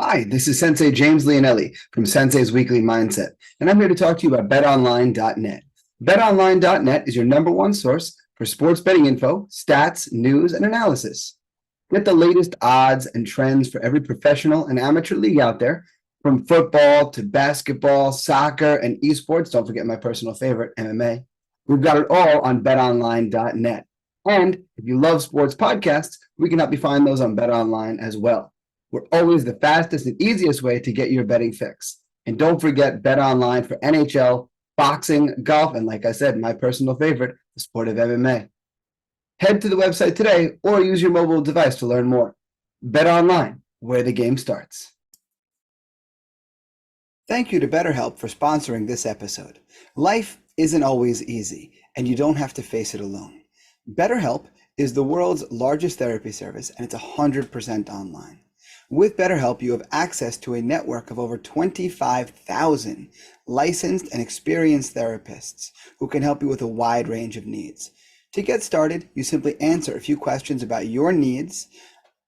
Hi, this is Sensei James Leonelli from Sensei's Weekly Mindset, and I'm here to talk to you about betonline.net. Betonline.net is your number one source for sports betting info, stats, news, and analysis. Get the latest odds and trends for every professional and amateur league out there, from football to basketball, soccer, and esports. Don't forget my personal favorite, MMA. We've got it all on betonline.net. And if you love sports podcasts, we can help you find those on BetOnline as well. We're always the fastest and easiest way to get your betting fix. And don't forget BetOnline for NHL, boxing, golf, and like I said, my personal favorite, the sport of MMA. Head to the website today or use your mobile device to learn more. BetOnline, where the game starts. Thank you to BetterHelp for sponsoring this episode. Life isn't always easy, and you don't have to face it alone. BetterHelp is the world's largest therapy service, and it's 100% online. With BetterHelp, you have access to a network of over 25,000 licensed and experienced therapists who can help you with a wide range of needs. To get started, you simply answer a few questions about your needs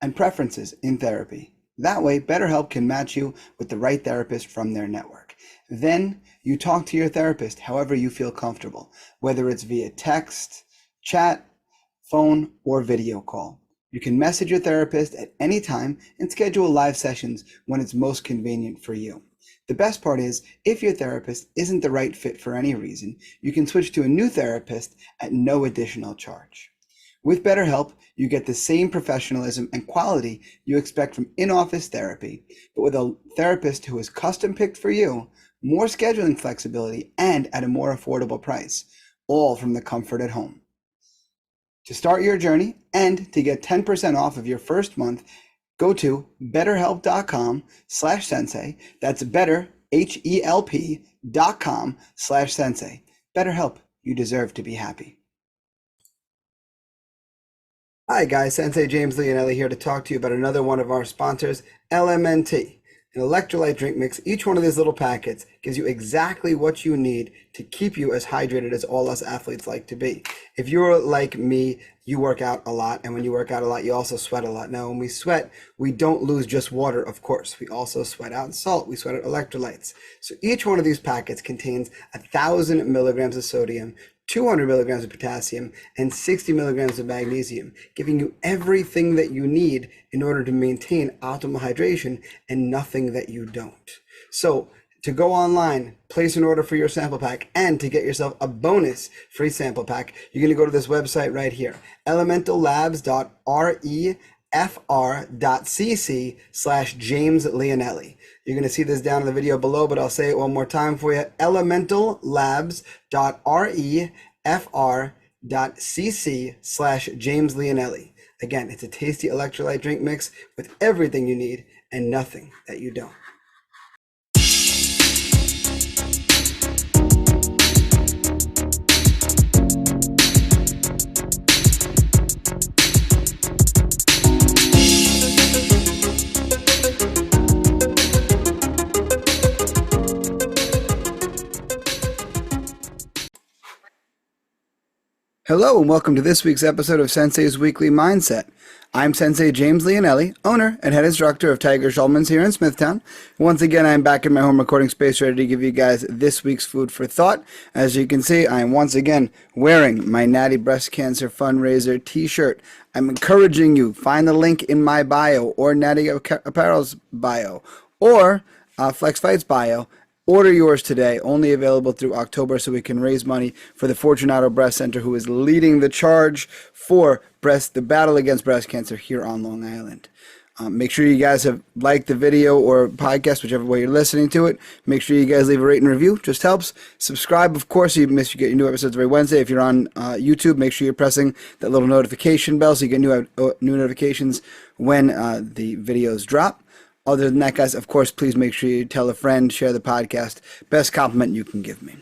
and preferences in therapy. That way, BetterHelp can match you with the right therapist from their network. Then you talk to your therapist however you feel comfortable, whether it's via text, chat, phone, or video call. You can message your therapist at any time and schedule live sessions when it's most convenient for you. The best part is, if your therapist isn't the right fit for any reason, you can switch to a new therapist at no additional charge. With BetterHelp, you get the same professionalism and quality you expect from in-office therapy, but with a therapist who is custom-picked for you, more scheduling flexibility, and at a more affordable price, all from the comfort at home. To start your journey and to get 10% off of your first month, go to betterhelp.com/sensei. That's better, HELP.com/sensei. BetterHelp, you deserve to be happy. Hi guys, Sensei James Leonelli here to talk to you about another one of our sponsors, LMNT. An electrolyte drink mix. Each one of these little packets gives you exactly what you need to keep you as hydrated as all us athletes like to be. If you're like me, you work out a lot, and when you work out a lot, you also sweat a lot. Now, when we sweat, we don't lose just water, of course. We also sweat out salt. We sweat out electrolytes. So each one of these packets contains 1,000 milligrams of sodium, 200 milligrams of potassium, and 60 milligrams of magnesium, giving you everything that you need in order to maintain optimal hydration and nothing that you don't. So to go online, place an order for your sample pack, and to get yourself a bonus free sample pack, you're going to go to this website right here, elementallabs.refr.cc/James Leonelli. You're going to see this down in the video below, but I'll say it one more time for you. elementallabs.refr.cc/James Leonelli. Again, it's a tasty electrolyte drink mix with everything you need and nothing that you don't. Hello and welcome to this week's episode of Sensei's Weekly Mindset. I'm Sensei James Leonelli, owner and head instructor of Tiger Schulman's here in Smithtown. Once again, I'm back in my home recording space ready to give you guys this week's food for thought. As you can see, I am once again wearing my Natty Breast Cancer Fundraiser t-shirt. I'm encouraging you, find the link in my bio or Natty Apparel's bio or Flex Fight's bio. Order yours today, only available through October, so we can raise money for the Fortunato Breast Center, who is leading the charge for the battle against breast cancer here on Long Island. Make sure you guys have liked the video or podcast, whichever way you're listening to it. Make sure you guys leave a rate and review, just helps. Subscribe, of course, so you get your new episodes every Wednesday. If you're on YouTube, make sure you're pressing that little notification bell so you get new notifications when the videos drop. Other than that, guys, of course, please make sure you tell a friend, share the podcast. Best compliment you can give me.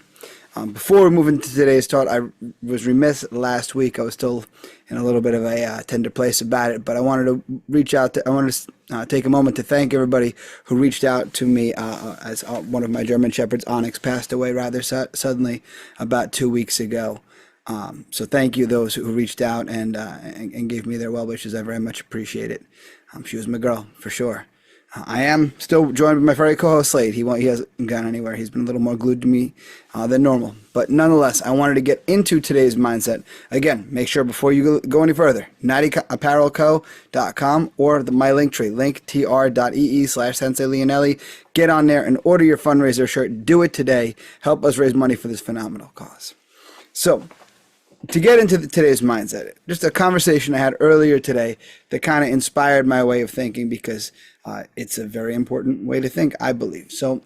Before we move into today's talk, I was remiss last week. I was still in a little bit of a tender place about it, but I wanted to take a moment to thank everybody who reached out to me as one of my German Shepherds, Onyx, passed away rather suddenly about 2 weeks ago. So thank you those who reached out and gave me their well wishes. I very much appreciate it. She was my girl for sure. I am still joined by my furry co-host Slade. He hasn't gone anywhere. He's been a little more glued to me than normal. But nonetheless, I wanted to get into today's mindset. Again, make sure before you go any further, nattyapparelco.com or my link tree, linktr.ee/Sensei Leonelli. Get on there and order your fundraiser shirt. Do it today. Help us raise money for this phenomenal cause. So, to get into today's mindset, just a conversation I had earlier today that kind of inspired my way of thinking because it's a very important way to think, I believe. So,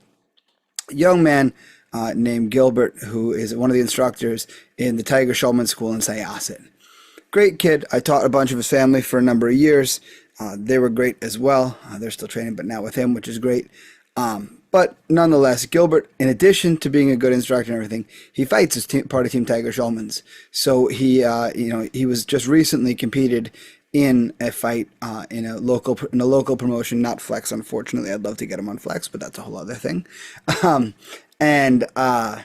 a young man named Gilbert, who is one of the instructors in the Tiger Schulman School in Syosset. Great kid. I taught a bunch of his family for a number of years. They were great as well. They're still training, but now with him, which is great. But nonetheless, Gilbert, in addition to being a good instructor and everything, he fights as part of Team Tiger Schulman's. So he was just recently competed in a fight in a local promotion, not Flex, unfortunately. I'd love to get him on Flex, but that's a whole other thing. And the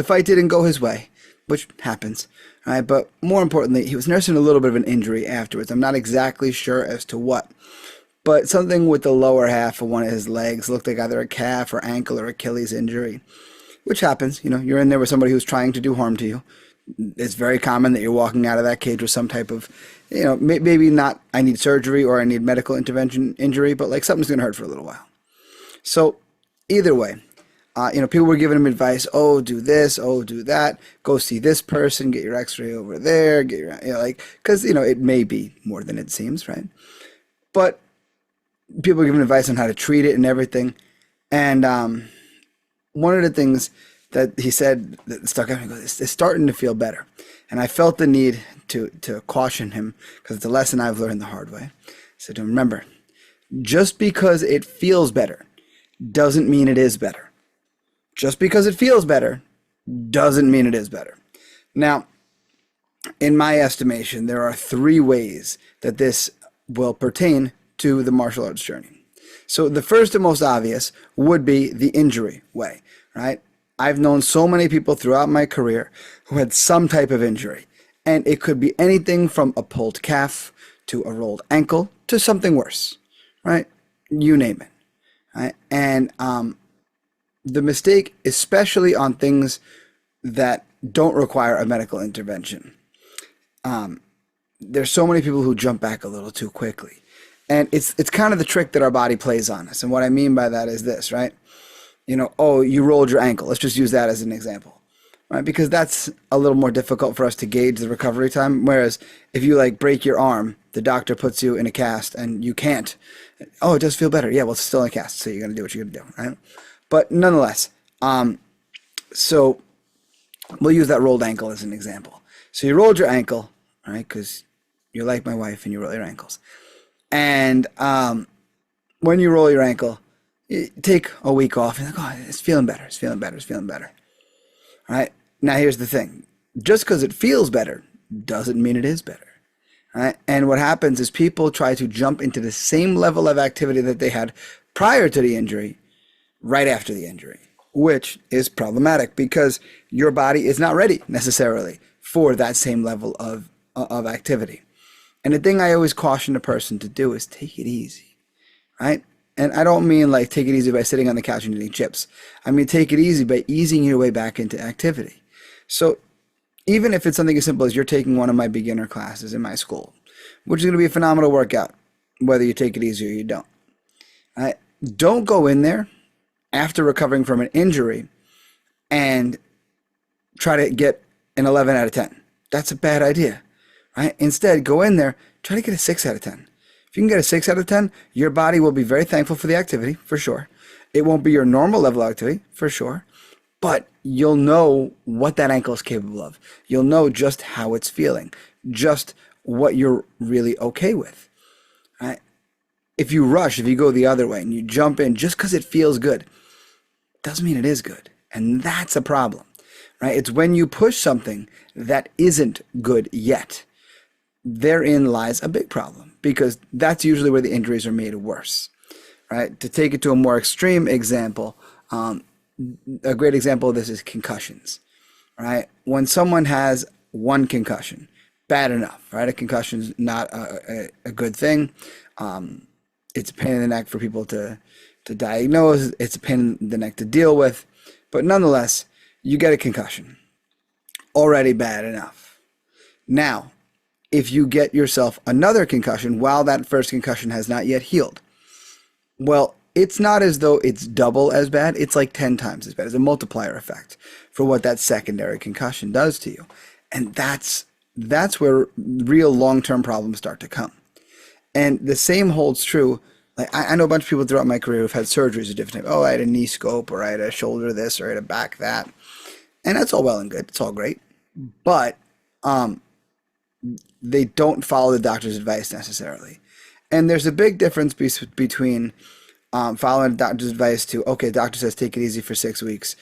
fight didn't go his way, which happens. Right? But more importantly, he was nursing a little bit of an injury afterwards. I'm not exactly sure as to what. But something with the lower half of one of his legs looked like either a calf or ankle or Achilles injury, which happens. You're in there with somebody who's trying to do harm to you. It's very common that you're walking out of that cage with some type of, maybe not I need surgery or I need medical intervention injury, but like something's going to hurt for a little while. So either way, people were giving him advice. Oh, do this. Oh, do that. Go see this person. Get your X-ray over there. Get your, because it may be more than it seems, right? But people giving advice on how to treat it and everything. And one of the things that he said that stuck out, he goes, it's starting to feel better. And I felt the need to caution him because it's a lesson I've learned the hard way. I said to him, remember, just because it feels better doesn't mean it is better. Just because it feels better doesn't mean it is better. Now, in my estimation, there are 3 ways that this will pertain to the martial arts journey. So the first and most obvious would be the injury way, right? I've known so many people throughout my career who had some type of injury, and it could be anything from a pulled calf to a rolled ankle to something worse, right? You name it, right? And the mistake, especially on things that don't require a medical intervention, there's so many people who jump back a little too quickly. And it's kind of the trick that our body plays on us. And what I mean by that is this, right? Oh, you rolled your ankle. Let's just use that as an example, right? Because that's a little more difficult for us to gauge the recovery time. Whereas if you break your arm, the doctor puts you in a cast and you can't. Oh, it does feel better. Yeah, well, it's still in a cast. So you're going to do what you're going to do, right? But nonetheless, so we'll use that rolled ankle as an example. So you rolled your ankle, right? Because you're like my wife and you roll your ankles. And when you roll your ankle, you take a week off and it's feeling better. It's feeling better. It's feeling better. All right. Now here's the thing. Just because it feels better doesn't mean it is better. All right. And what happens is people try to jump into the same level of activity that they had prior to the injury, right after the injury, which is problematic because your body is not ready necessarily for that same level of activity. And the thing I always caution a person to do is take it easy, right? And I don't mean take it easy by sitting on the couch and eating chips. I mean, take it easy by easing your way back into activity. So even if it's something as simple as you're taking one of my beginner classes in my school, which is going to be a phenomenal workout, whether you take it easy or you don't, right? Don't go in there after recovering from an injury and try to get an 11 out of 10. That's a bad idea. Right? Instead, go in there, try to get a 6 out of 10. If you can get a 6 out of 10, your body will be very thankful for the activity, for sure. It won't be your normal level of activity, for sure. But you'll know what that ankle is capable of. You'll know just how it's feeling, just what you're really okay with. Right? If you rush, if you go the other way and you jump in just because it feels good, doesn't mean it is good. And that's a problem. Right? It's when you push something that isn't good yet. Therein lies a big problem because that's usually where the injuries are made worse, right? To take it to a more extreme example, a great example of this is concussions, right? When someone has one concussion, bad enough, right? A concussion is not a good thing. It's a pain in the neck for people to diagnose. It's a pain in the neck to deal with. But nonetheless, you get a concussion. Already bad enough. Now, if you get yourself another concussion while that first concussion has not yet healed, well, it's not as though it's double as bad. It's like 10 times as bad. It's a multiplier effect for what that secondary concussion does to you. And that's where real long-term problems start to come. And the same holds true. Like I know a bunch of people throughout my career who've had surgeries of different types. Oh, I had a knee scope, or I had a shoulder this, or I had a back that. And that's all well and good. It's all great. But they don't follow the doctor's advice necessarily. And there's a big difference between following a doctor's advice to, okay, doctor says take it easy for 6 weeks,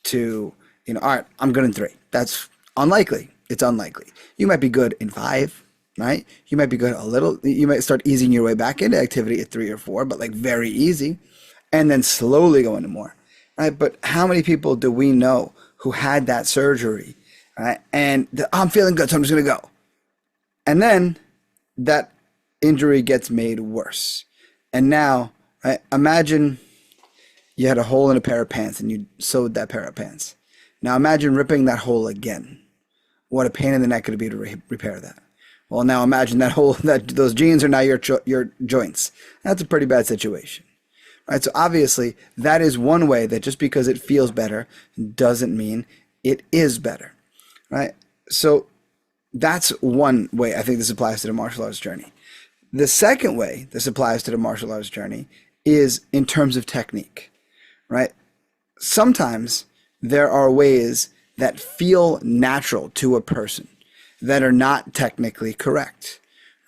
to, all right, I'm good in 3. That's unlikely. It's unlikely. You might be good in 5, right? You might be good a little. You might start easing your way back into activity at 3 or 4, but like very easy, and then slowly go into more, right? But how many people do we know who had that surgery, right? And I'm feeling good, so I'm just going to go. And then that injury gets made worse. And now, right, imagine you had a hole in a pair of pants and you sewed that pair of pants. Now imagine ripping that hole again. What a pain in the neck could it be to repair that? Well, now imagine that hole, those jeans are now your joints. That's a pretty bad situation. Right? So obviously that is one way that just because it feels better doesn't mean it is better. Right? So that's one way I think this applies to the martial arts journey. The second way this applies to the martial arts journey is in terms of technique, right? Sometimes there are ways that feel natural to a person that are not technically correct,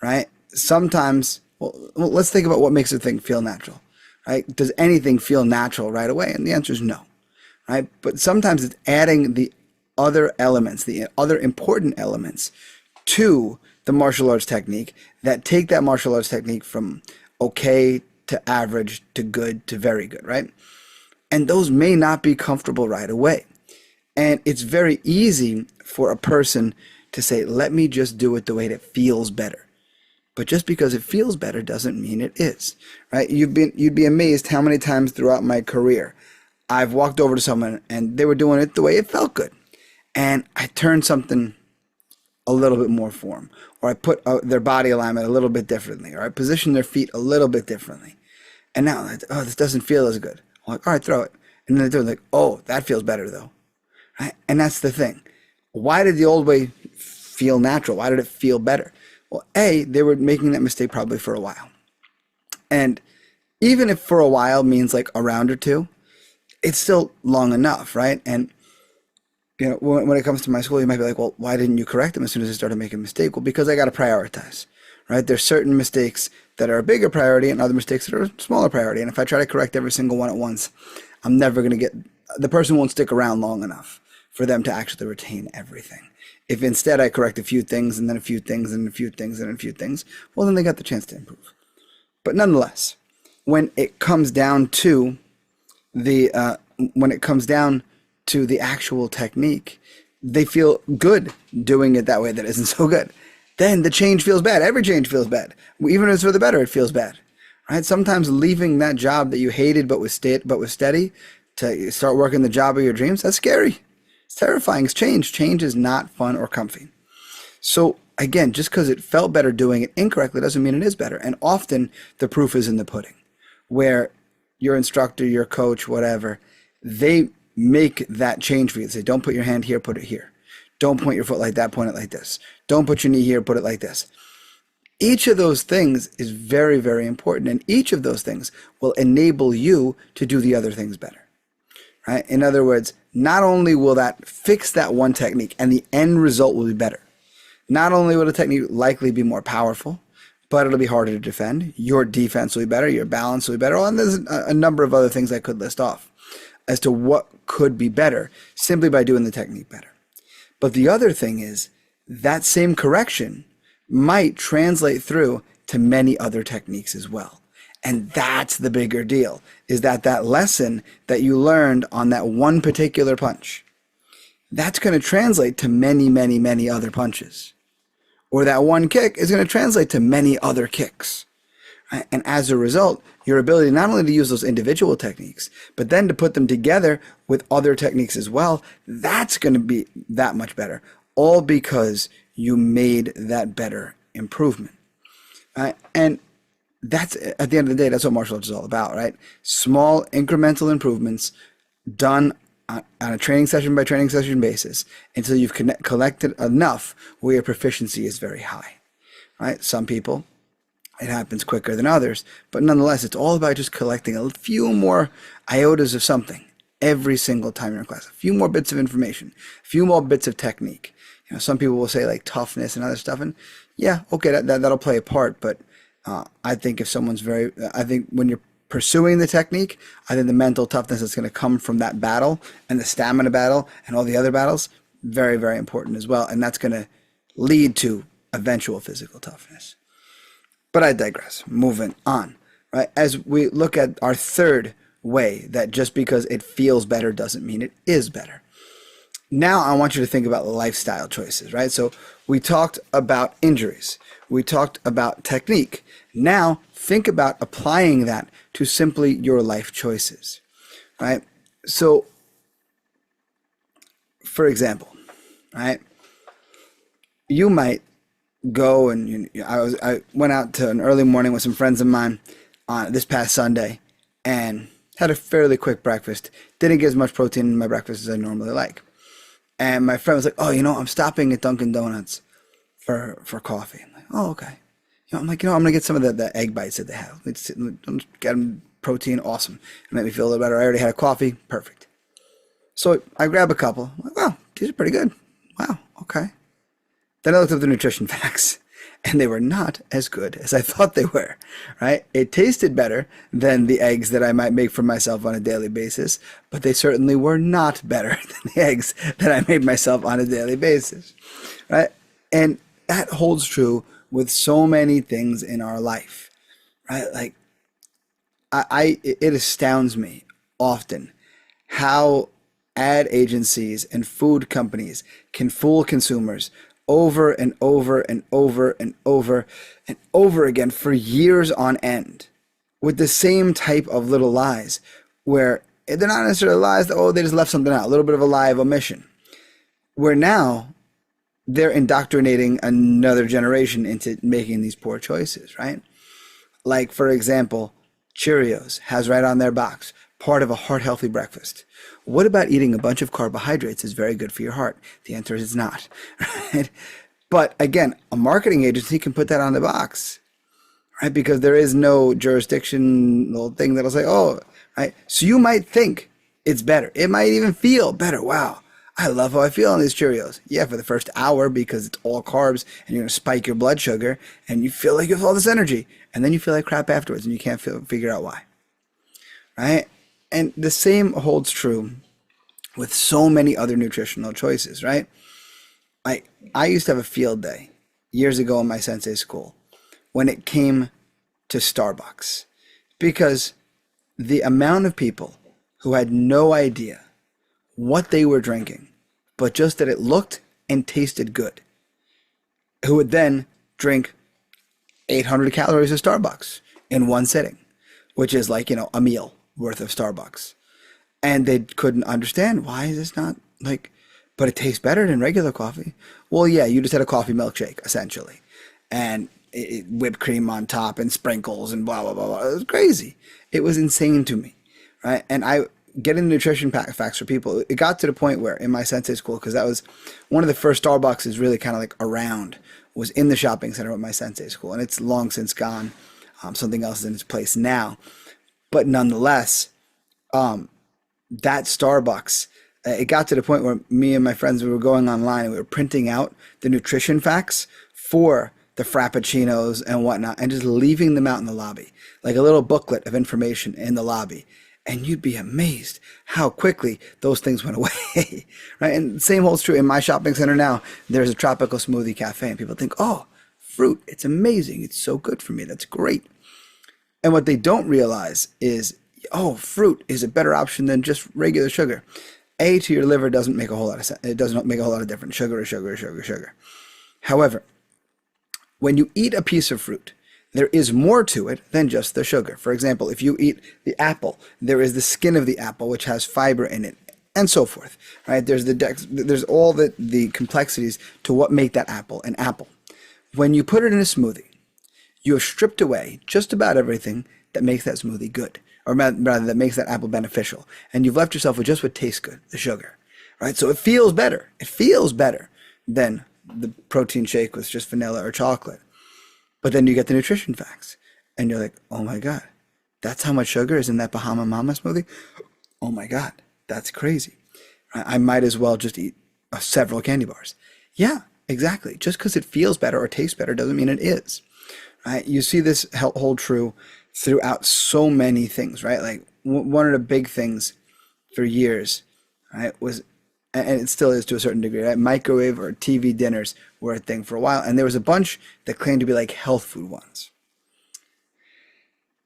right? Sometimes, well, let's think about what makes a thing feel natural, right? Does anything feel natural right away? And the answer is no, right? But sometimes it's adding the other elements, the other important elements to the martial arts technique that take that martial arts technique from okay to average to good to very good, right? And those may not be comfortable right away. And it's very easy for a person to say, let me just do it the way that feels better. But just because it feels better doesn't mean it is, right? You'd be amazed how many times throughout my career I've walked over to someone and they were doing it the way it felt good. And I turned something a little bit more for them, or I put their body alignment a little bit differently, or I position their feet a little bit differently. And now, oh, this doesn't feel as good. I'm like, all right, throw it. And then they do it, like, oh, that feels better though. Right? And that's the thing. Why did the old way feel natural? Why did it feel better? Well, A, they were making that mistake probably for a while. And even if for a while means like a round or two, it's still long enough, right? And when it comes to my school, you might be like, well, why didn't you correct them as soon as they started making a mistake? Well, because I got to prioritize, right? There's certain mistakes that are a bigger priority and other mistakes that are a smaller priority. And if I try to correct every single one at once, I'm never going to the person won't stick around long enough for them to actually retain everything. If instead I correct a few things and then a few things and a few things and a few things, well, then they got the chance to improve. But nonetheless, when it comes down to the actual technique, they feel good doing it that way that isn't so good. Then the change feels bad. Every change feels bad. Even if it's for the better, it feels bad. Right? Sometimes leaving that job that you hated but was steady to start working the job of your dreams, that's scary. It's terrifying. It's change. Change is not fun or comfy. So again, just because it felt better doing it incorrectly doesn't mean it is better. And often the proof is in the pudding, where your instructor, your coach, whatever, they make that change for you. They say, don't put your hand here, put it here. Don't point your foot like that, point it like this. Don't put your knee here, put it like this. Each of those things is very, very important. And each of those things will enable you to do the other things better. Right? In other words, not only will that fix that one technique and the end result will be better. Not only will the technique likely be more powerful, but it'll be harder to defend. Your defense will be better. Your balance will be better. And there's a number of other things I could list off as to what could be better simply by doing the technique better. But the other thing is that same correction might translate through to many other techniques as well. And that's the bigger deal, is that lesson that you learned on that one particular punch, that's going to translate to many, many, many other punches. Or that one kick is going to translate to many other kicks. And as a result, your ability not only to use those individual techniques, but then to put them together with other techniques as well, that's going to be that much better. All because you made that better improvement. And that's, at the end of the day, that's what martial arts is all about, right? Small incremental improvements done on a training session by training session basis until you've collected enough where your proficiency is very high, right? Some people, it happens quicker than others, but nonetheless, it's all about just collecting a few more iotas of something every single time you're in class, a few more bits of information, a few more bits of technique. You know, some people will say like toughness and other stuff, and yeah, okay, that'll play a part, but I think if someone's I think when you're pursuing the technique, I think the mental toughness that's going to come from that battle and the stamina battle and all the other battles, very, very important as well, and that's going to lead to eventual physical toughness. But I digress. Moving on, right? As we look at our third way that just because it feels better doesn't mean it is better. Now I want you to think about lifestyle choices, right? So we talked about injuries. We talked about technique. Now think about applying that to simply your life choices, right? So, for example, right? You might go and I went out to an early morning with some friends of mine on this past Sunday and had a fairly quick breakfast. Didn't get as much protein in my breakfast as I normally like. And my friend was like, "Oh, I'm stopping at Dunkin' Donuts for coffee." I'm like, "Oh, okay." I'm like, I'm gonna get some of the egg bites that they have. Let's get them protein, awesome. It made me feel a little better. I already had a coffee, perfect. So I grab a couple. I'm like, wow, these are pretty good. Wow, okay. Then I looked up the nutrition facts, and they were not as good as I thought they were, right? It tasted better than the eggs that I might make for myself on a daily basis, but they certainly were not better than the eggs that I made myself on a daily basis, right? And that holds true with so many things in our life, right? Like, it astounds me often how ad agencies and food companies can fool consumers over and over and over and over and over again for years on end with the same type of little lies, where they're not necessarily lies that, they just left something out, a little bit of a lie of omission, where now they're indoctrinating another generation into making these poor choices, right? Like, for example, Cheerios has right on their box, part of a heart-healthy breakfast. What about eating a bunch of carbohydrates is very good for your heart? The answer is not, right? But again, a marketing agency can put that on the box, right? Because there is no jurisdictional thing that'll say, right? So you might think it's better. It might even feel better. Wow, I love how I feel on these Cheerios. Yeah, for the first hour because it's all carbs and you're going to spike your blood sugar and you feel like you have all this energy. And then you feel like crap afterwards and you can't figure out why, right? And the same holds true with so many other nutritional choices, right? I used to have a field day years ago in my Sensei school when it came to Starbucks, because the amount of people who had no idea what they were drinking, but just that it looked and tasted good, who would then drink 800 calories of Starbucks in one sitting, which is like, a meal worth of Starbucks. And they couldn't understand, why is this not but it tastes better than regular coffee. Well, yeah, you just had a coffee milkshake, essentially. And whipped cream on top and sprinkles and blah, blah, blah, blah. It was crazy. It was insane to me, right? And I getting nutrition facts for people, it got to the point where in my Sensei school, because that was one of the first Starbucks really kind of around, was in the shopping center at my Sensei school. And it's long since gone. Something else is in its place now. But nonetheless, that Starbucks, it got to the point where me and my friends, we were going online and we were printing out the nutrition facts for the Frappuccinos and whatnot and just leaving them out in the lobby, like a little booklet of information in the lobby. And you'd be amazed how quickly those things went away, right? And the same holds true in my shopping center now. There's a tropical smoothie cafe and people think, fruit, it's amazing. It's so good for me. That's great. And what they don't realize is, fruit is a better option than just regular sugar. To your liver doesn't make a whole lot of sense. It doesn't make a whole lot of difference. Sugar is sugar is sugar is sugar. However, when you eat a piece of fruit there is more to it than just the sugar. For example, if you eat the apple, there is the skin of the apple, which has fiber in it, and so forth, right? There's all the complexities to what make that apple an apple. When you put it in a smoothie, you have stripped away just about everything that makes that smoothie good, or rather that makes that apple beneficial, and you've left yourself with just what tastes good, the sugar, right? So it feels better. It feels better than the protein shake with just vanilla or chocolate. But then you get the nutrition facts, and you're like, oh my God, that's how much sugar is in that Bahama Mama smoothie? Oh my God, that's crazy. I might as well just eat several candy bars. Yeah, exactly. Just because it feels better or tastes better doesn't mean it is. Right? You see this hold true throughout so many things, right? Like one of the big things for years, right, was, and it still is to a certain degree, right? Microwave or TV dinners were a thing for a while, and there was a bunch that claimed to be like health food ones.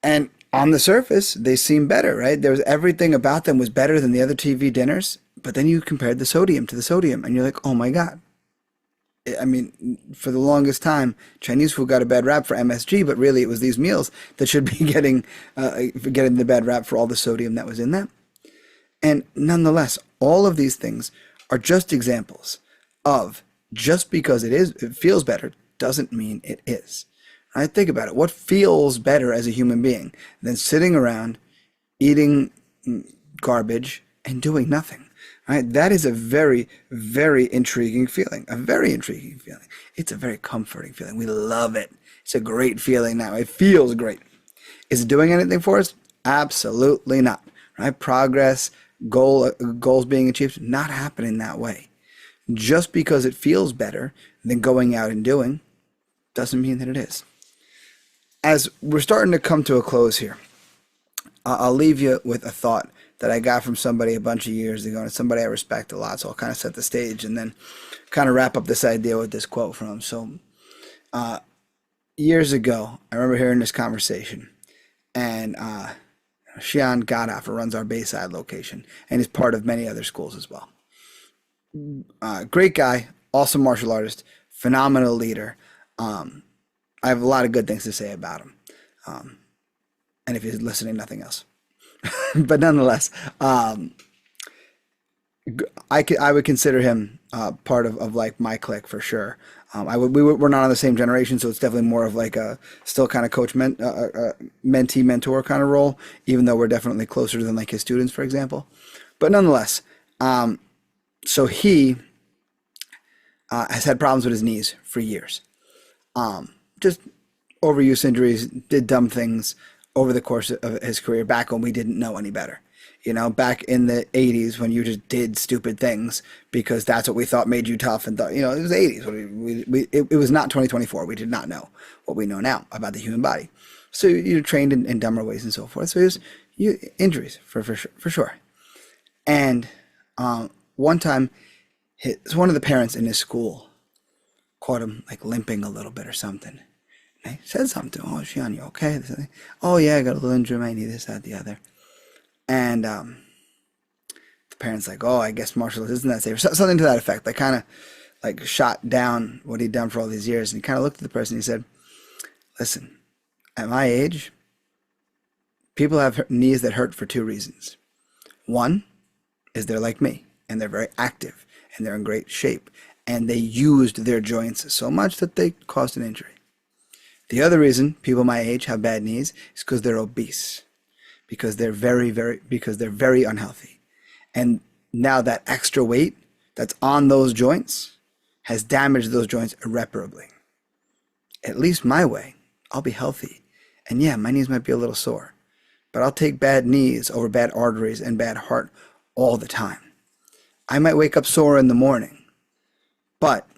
And on the surface, they seem better, right? There was everything about them was better than the other TV dinners, but then you compared the sodium to the sodium, and you're like, oh my God. I mean, for the longest time, Chinese food got a bad rap for MSG, but really it was these meals that should be getting the bad rap for all the sodium that was in them. And nonetheless, all of these things are just examples of just because it feels better doesn't mean it is. Right? Think about it. What feels better as a human being than sitting around eating garbage and doing nothing? Right? That is a very, very intriguing feeling. A very intriguing feeling. It's a very comforting feeling. We love it. It's a great feeling now. It feels great. Is it doing anything for us? Absolutely not. Right? Progress, goals being achieved, not happening that way. Just because it feels better than going out and doing doesn't mean that it is. As we're starting to come to a close here, I'll leave you with a thought that I got from somebody a bunch of years ago, and it's somebody I respect a lot, so I'll kind of set the stage and then kind of wrap up this idea with this quote from him. So years ago, I remember hearing this conversation, and Xian Gaddafi runs our Bayside location, and is part of many other schools as well. Great guy, awesome martial artist, phenomenal leader. I have a lot of good things to say about him. And if he's listening, nothing else. But nonetheless, I would consider him part of like my clique for sure. We're not on the same generation, so it's definitely more of like a still kind of coach mentee mentor kind of role, even though we're definitely closer than like his students, for example. But nonetheless, so he has had problems with his knees for years. Just overuse injuries, did dumb things over the course of his career back when we didn't know any better. You know, back in the 80s when you just did stupid things because that's what we thought made you tough and thought, you know, it was the 80s. It was not 2024. We did not know what we know now about the human body. So you trained in dumber ways and so forth. So it was injuries for sure. And one time, one of the parents in his school caught him like limping a little bit or something. And I said something to him. Oh, Xian, you okay? Oh, yeah, I got a little injury. I need this, that, the other. And the parents like, oh, I guess martial arts isn't that safe. Something to that effect. They kind of like shot down what he'd done for all these years. And he kind of looked at the person and he said, listen, at my age, people have knees that hurt for two reasons. One is they're like me and they're very active and they're in great shape. And they used their joints so much that they caused an injury. The other reason people my age have bad knees is because they're obese, because they're very unhealthy. And now that extra weight that's on those joints has damaged those joints irreparably. At least my way, I'll be healthy. And yeah, my knees might be a little sore, but I'll take bad knees over bad arteries and bad heart all the time. I might wake up sore in the morning, but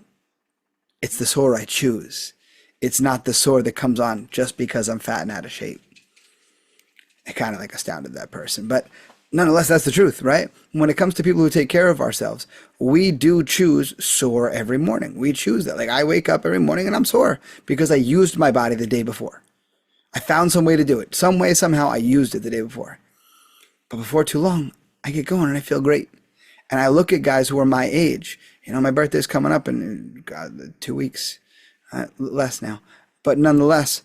it's the sore I choose. It's not the sore that comes on just because I'm fat and out of shape. It kind of like astounded that person. But nonetheless, that's the truth, right? When it comes to people who take care of ourselves, we do choose sore every morning. We choose that. Like I wake up every morning and I'm sore because I used my body the day before. I found some way to do it. Some way, somehow I used it the day before. But before too long, I get going and I feel great. And I look at guys who are my age. You know, my birthday's coming up in 2 weeks. Less now. But nonetheless,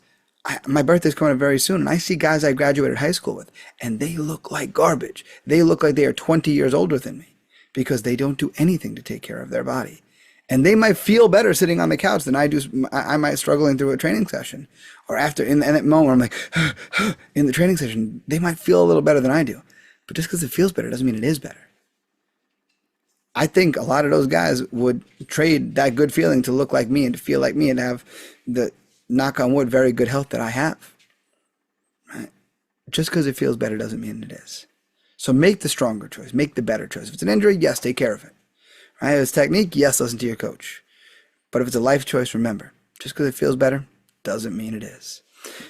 my birthday's coming up very soon, and I see guys I graduated high school with, and they look like garbage. They look like they are 20 years older than me because they don't do anything to take care of their body. And they might feel better sitting on the couch than I do. I might struggling through a training session, or after in that moment where I'm like, in the training session, they might feel a little better than I do. But just because it feels better doesn't mean it is better. I think a lot of those guys would trade that good feeling to look like me and to feel like me and to have the, knock on wood, very good health that I have. Right? Just because it feels better doesn't mean it is. So make the stronger choice. Make the better choice. If it's an injury, yes, take care of it. Right? If it's technique, yes, listen to your coach. But if it's a life choice, remember, just because it feels better doesn't mean it is.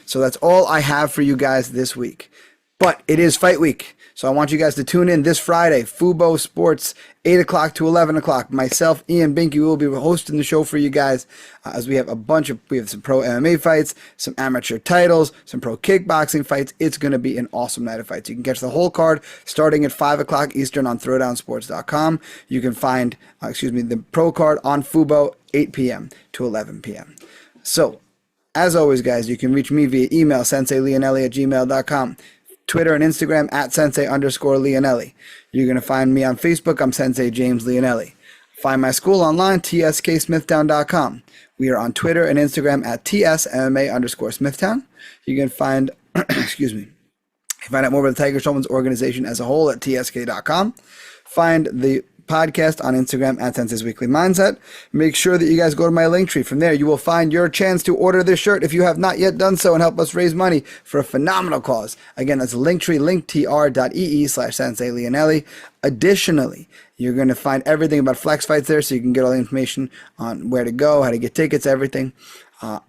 So that's all I have for you guys this week. But it is fight week. So I want you guys to tune in this Friday, Fubo Sports, 8 o'clock to 11 o'clock. Myself, Ian Binky, will be hosting the show for you guys as we have some pro MMA fights, some amateur titles, some pro kickboxing fights. It's going to be an awesome night of fights. You can catch the whole card starting at 5 o'clock Eastern on throwdownsports.com. You can find, the pro card on Fubo, 8 p.m. to 11 p.m. So, as always, guys, you can reach me via email, senseileonelli@gmail.com. Twitter and Instagram @sensei_Leonelli. You're going to find me on Facebook. I'm Sensei James Leonelli. Find my school online, tsmasmithtown.com. We are on Twitter and Instagram @tsmma_smithtown. You can find, find out more about the Tiger Schulman's organization as a whole at tsk.com. Find the podcast on Instagram @Sensei's Weekly Mindset. Make sure that you guys go to my link tree. From there, you will find your chance to order this shirt if you have not yet done so and help us raise money for a phenomenal cause. Again, that's linktree, linktr.ee/Sensei Leonelli. Additionally, you're going to find everything about Flex Fights there, so you can get all the information on where to go, how to get tickets, everything.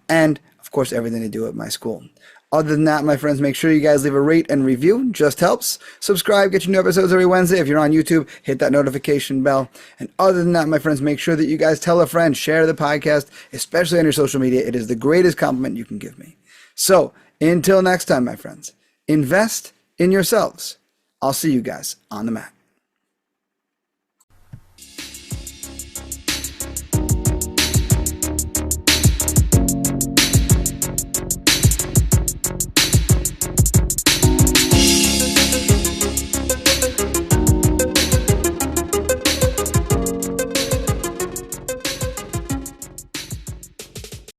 And, of course, everything to do at my school. Other than that, my friends, make sure you guys leave a rate and review. Just helps. Subscribe. Get your new episodes every Wednesday. If you're on YouTube, hit that notification bell. And other than that, my friends, make sure that you guys tell a friend. Share the podcast, especially on your social media. It is the greatest compliment you can give me. So, until next time, my friends, invest in yourselves. I'll see you guys on the mat.